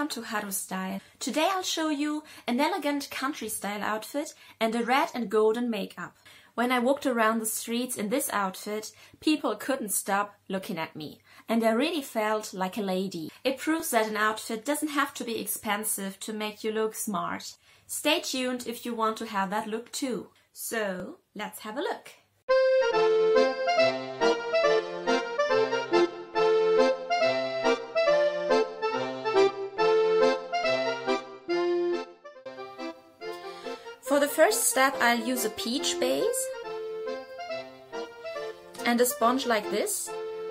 welcome to Countrystyle. Today I'll show you an elegant country style outfit and a red and golden makeup. When I walked around the streets in this outfit, people couldn't stop looking at me, and I really felt like a lady. It proves that an outfit doesn't have to be expensive to make you look smart. Stay tuned if you want to have that look too. So, let's have a look. For the first step, I'll use a peach base and a sponge like this,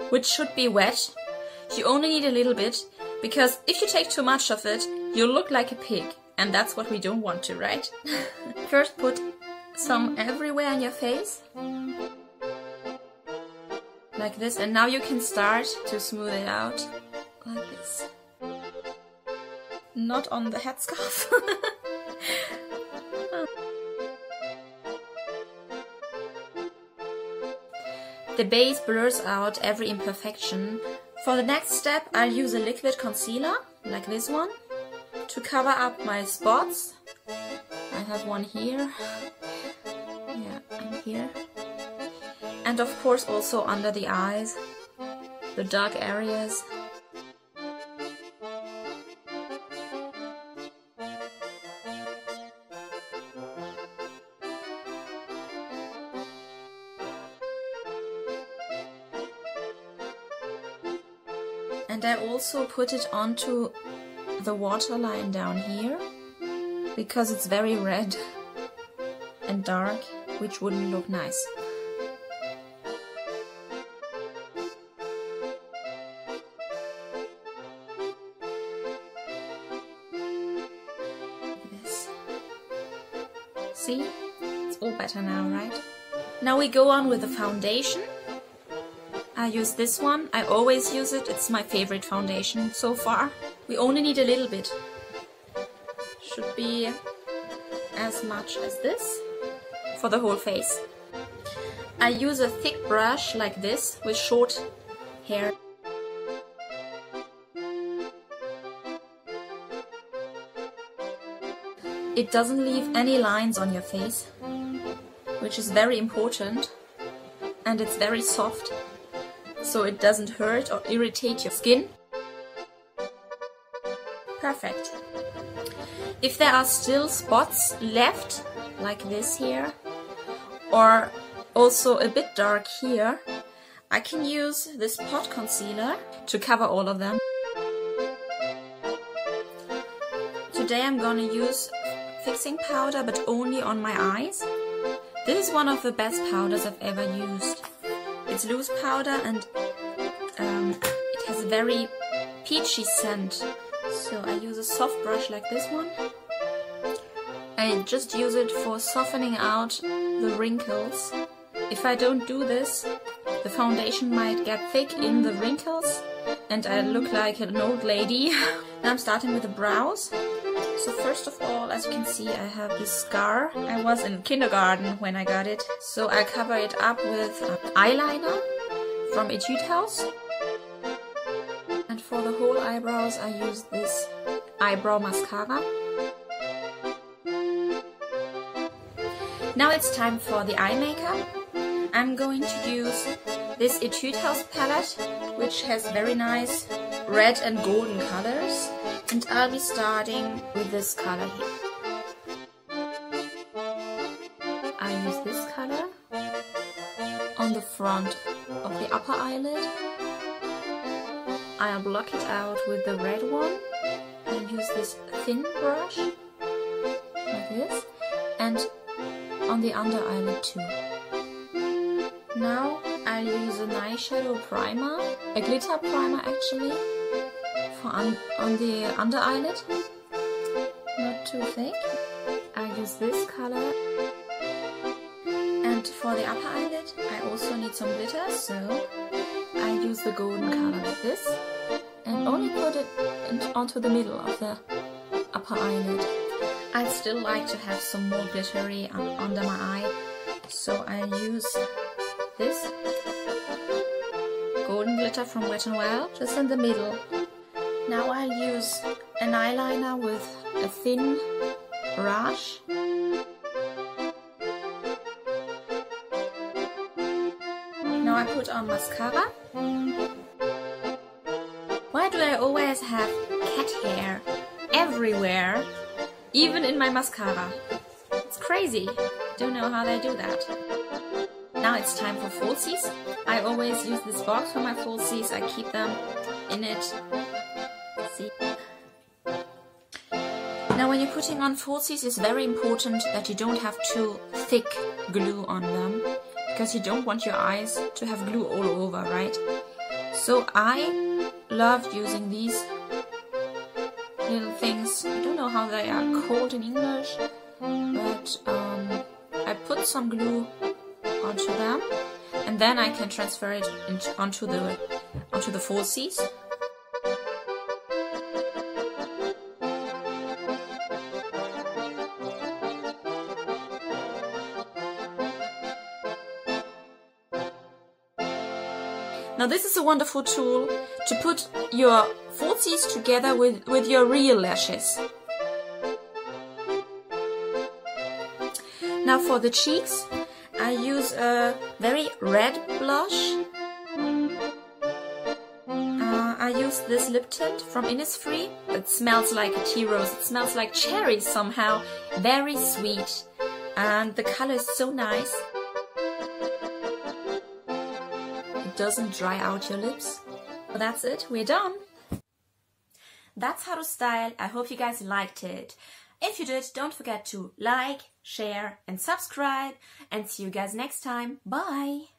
which should be wet. You only need a little bit, because if you take too much of it, you'll look like a pig, and that's what we don't want to, right? First, put some everywhere on your face, like this, and now you can start to smooth it out, like this. Not on the headscarf. The base blurs out every imperfection. For the next step, I'll use a liquid concealer, like this one, to cover up my spots. I have one here, yeah, and here. And of course also under the eyes, the dark areas. And I also put it onto the waterline down here, because it's very red and dark, which wouldn't look nice. This. See? It's all better now, right? Now we go on with the foundation. I use this one. I always use it. It's my favorite foundation so far. We only need a little bit. Should be as much as this for the whole face. I use a thick brush like this with short hair. It doesn't leave any lines on your face, which is very important, and it's very soft, so it doesn't hurt or irritate your skin. Perfect. If there are still spots left, like this here, or also a bit dark here, I can use this pot concealer to cover all of them. Today I'm gonna use fixing powder, but only on my eyes. This is one of the best powders I've ever used. It's loose powder and it has a very peachy scent. So I use a soft brush like this one. I just use it for softening out the wrinkles. If I don't do this, the foundation might get thick in the wrinkles and I look like an old lady. Now I'm starting with the brows. So first of all, as you can see, I have this scar. I was in kindergarten when I got it. So I cover it up with eyeliner from Etude House. And for the whole eyebrows, I use this eyebrow mascara. Now it's time for the eye makeup. I'm going to use this Etude House palette, which has very nice red and golden colors. And I'll be starting with this color here. I use this color on the front of the upper eyelid. I'll block it out with the red one and use this thin brush, like this, and on the under eyelid too. Now I'll use an eyeshadow primer, a glitter primer actually, for on the under eyelid, not too thick. I use this color, and for the upper eyelid I also need some glitter, so I use the golden color like this, and only put it onto the middle of the upper eyelid. I'd still like to have some more glittery under my eye, so I use this golden glitter from Wet n Wild just in the middle. Now I'll use an eyeliner with a thin brush. Now I put on mascara. Why do I always have cat hair everywhere, even in my mascara? It's crazy. Don't know how they do that. Now it's time for falsies. I always use this box for my falsies. I keep them in it. See? Now when you're putting on falsies, it's very important that you don't have too thick glue on them, because you don't want your eyes to have glue all over, right? So I love using these little things. I don't know how they are called in English, but I put some glue onto them, and then I can transfer it onto the falsies. Now this is a wonderful tool to put your falsies together with your real lashes. Now for the cheeks, I use a very red blush. I use this lip tint from Innisfree. It smells like a tea rose. It smells like cherries somehow. Very sweet. And the color is so nice. It doesn't dry out your lips. Well, that's it. We're done. That's how to style. I hope you guys liked it. If you did, don't forget to like, share and subscribe, and see you guys next time. Bye!